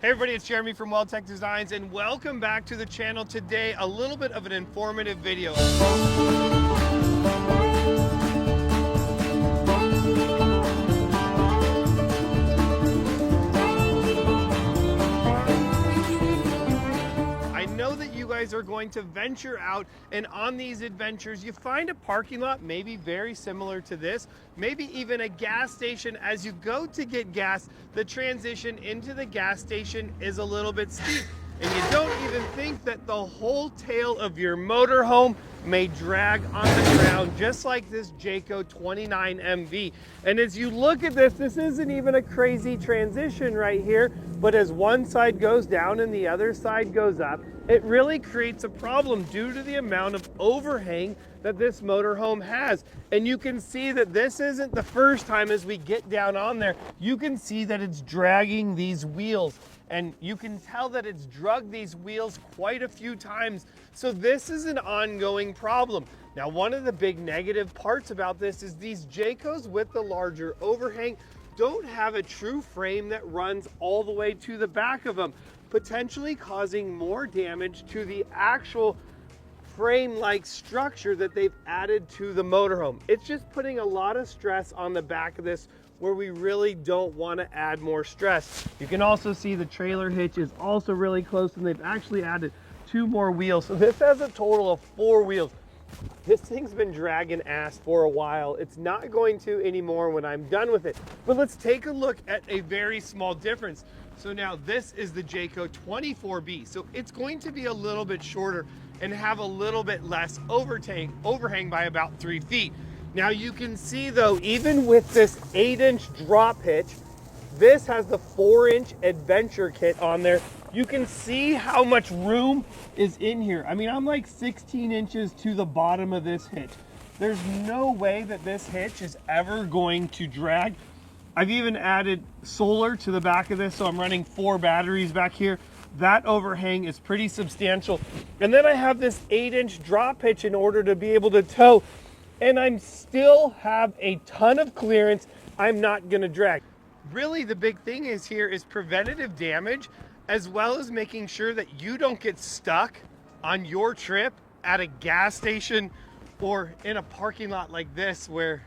Hey everybody, it's Jeremy from WeldTec Designs and welcome back to the channel. Today, a little bit of an informative video. I know that you guys are going to venture out, and on these adventures you find a parking lot maybe very similar to this, maybe even a gas station. As you go to get gas, the transition into the gas station is a little bit steep, and you don't even think that the whole tail of your motorhome may drag on the ground, just like this Jayco 29 MV. And as you look at this, this isn't even a crazy transition right here, but as one side goes down and the other side goes up, it really creates a problem due to the amount of overhang that this motorhome has. And you can see that this isn't the first time. As we get down on there, you can see that it's dragging these wheels, and you can tell that it's drugged these wheels quite a few times. So this is an ongoing problem. Now, one of the big negative parts about this is these Jaycos with the larger overhang don't have a true frame that runs all the way to the back of them, potentially causing more damage to the actual frame-like structure that they've added to the motorhome. It's just putting a lot of stress on the back of this where we really don't want to add more stress. You can also see the trailer hitch is also really close, and they've actually added 2 more wheels. So this has a total of 4 wheels. This thing's been dragging ass for a while. It's not going to anymore when I'm done with it. But let's take a look at a very small difference. So now this is the Jayco 24B. So it's going to be a little bit shorter and have a little bit less overhang by about 3 feet. Now you can see though, even with this 8-inch drop hitch, this has the 4-inch adventure kit on there. You can see how much room is in here. I mean, I'm like 16 inches to the bottom of this hitch. There's no way that this hitch is ever going to drag. I've even added solar to the back of this, so I'm running 4 batteries back here. That overhang is pretty substantial. And then I have this 8-inch drop hitch in order to be able to tow, and I still have a ton of clearance. I'm not gonna drag. Really, the big thing is here is preventative damage, as well as making sure that you don't get stuck on your trip at a gas station or in a parking lot like this, where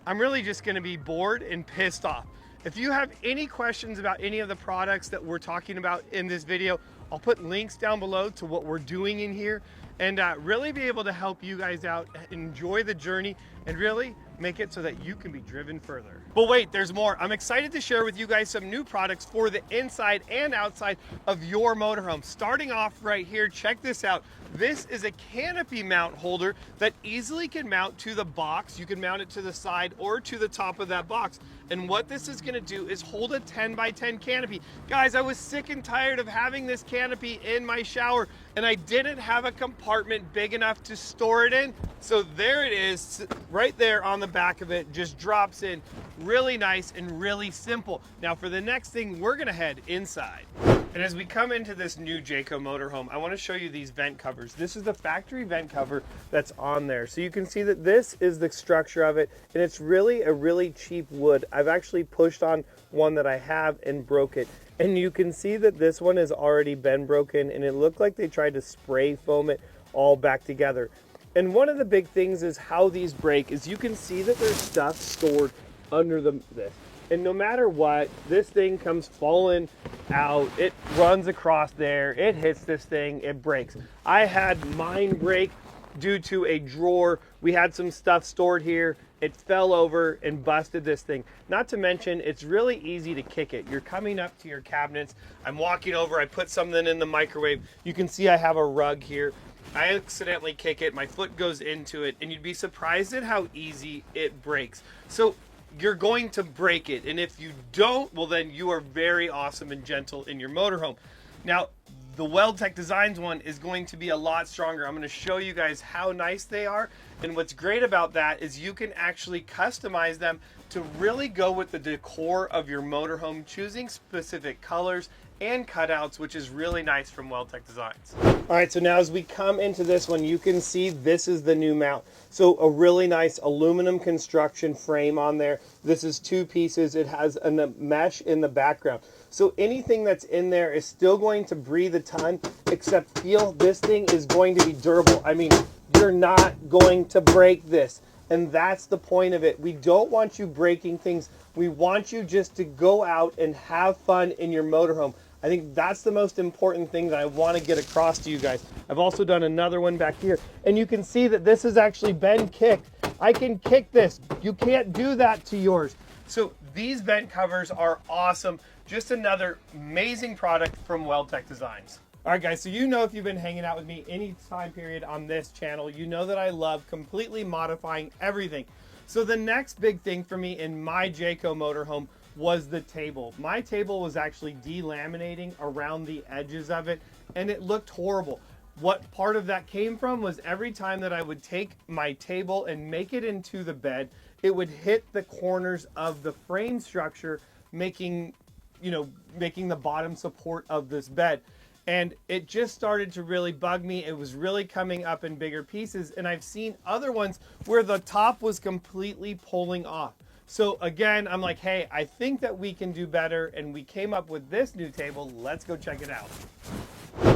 I'm really just gonna be bored and pissed off. If you have any questions about any of the products that we're talking about in this video, I'll put links down below to what we're doing in here, and really be able to help you guys out, enjoy the journey, and really make it so that you can be driven further. But wait, there's more. I'm excited to share with you guys some new products for the inside and outside of your motorhome. Starting off right here, check this out. This is a canopy mount holder that easily can mount to the box. You can mount it to the side or to the top of that box. And what this is gonna do is hold a 10 by 10 canopy. Guys, I was sick and tired of having this canopy in my shower, and I didn't have a compartment big enough to store it in. So there it is, right there on the back of it, just drops in. Really nice and really simple. Now for the next thing, we're gonna head inside. And as we come into this new Jayco motorhome, I want to show you these vent covers. This is the factory vent cover that's on there. So you can see that this is the structure of it, and it's really a really cheap wood. I've actually pushed on one that I have and broke it. And you can see that this one has already been broken, and it looked like they tried to spray foam it all back together. And one of the big things is how these break is you can see that there's stuff stored under this. And no matter what, this thing comes falling out, it runs across there, it hits this thing, it breaks. I had mine break due to a drawer. We had some stuff stored here, it fell over and busted this thing. Not to mention, it's really easy to kick it. You're coming up to your cabinets, I'm walking over, I put something in the microwave. You can see I have a rug here. I accidentally kick it, my foot goes into it, and you'd be surprised at how easy it breaks. So you're going to break it, and if you don't, well then you are very awesome and gentle in your motorhome. Now the WeldTec Designs one is going to be a lot stronger. I'm going to show you guys how nice they are, and what's great about that is you can actually customize them to really go with the decor of your motorhome, choosing specific colors and cutouts, which is really nice from WeldTec Designs. All right, so now as we come into this one, you can see this is the new mount. So a really nice aluminum construction frame on there. This is 2 pieces. It has a mesh in the background. So anything that's in there is still going to breathe a ton, except feel this thing is going to be durable. I mean, you're not going to break this. And that's the point of it. We don't want you breaking things. We want you just to go out and have fun in your motorhome. I think that's the most important thing that I want to get across to you guys. I've also done another one back here, and you can see that this has actually been kicked. I can kick this. You can't do that to yours. So these vent covers are awesome. Just another amazing product from WeldTec Designs. All right, guys, so you know if you've been hanging out with me any time period on this channel, you know that I love completely modifying everything. So the next big thing for me in my Jayco motorhome was the table. My table was actually delaminating around the edges of it, and it looked horrible. What part of that came from was every time that I would take my table and make it into the bed, it would hit the corners of the frame structure, making the bottom support of this bed. And it just started to really bug me. It was really coming up in bigger pieces, and I've seen other ones where the top was completely pulling off. So again, I'm like, hey, I think that we can do better, and we came up with this new table. Let's go check it out.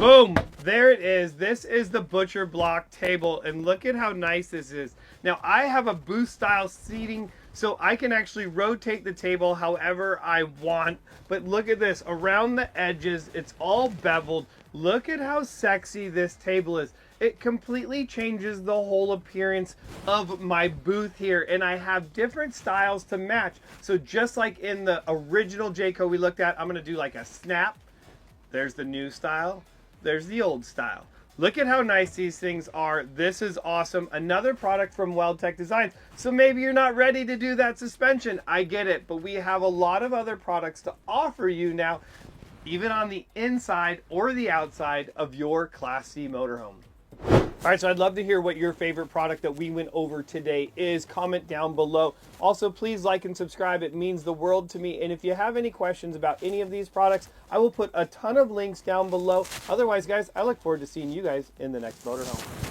Boom, there it is. This is the butcher block table, and look at how nice this is. Now I have a booth style seating, so I can actually rotate the table however I want. But look at this, around the edges, it's all beveled. Look at how sexy this table is. It completely changes the whole appearance of my booth here, and I have different styles to match. So just like in the original Jayco we looked at, I'm gonna do like a snap. There's the new style, there's the old style. Look at how nice these things are. This is awesome. Another product from WeldTec Designs. So maybe you're not ready to do that suspension. I get it, but we have a lot of other products to offer you now, even on the inside or the outside of your Class C motorhome. All right, so I'd love to hear what your favorite product that we went over today is. Comment down below. Also, please like and subscribe. It means the world to me. And if you have any questions about any of these products, I will put a ton of links down below. Otherwise, guys, I look forward to seeing you guys in the next motorhome.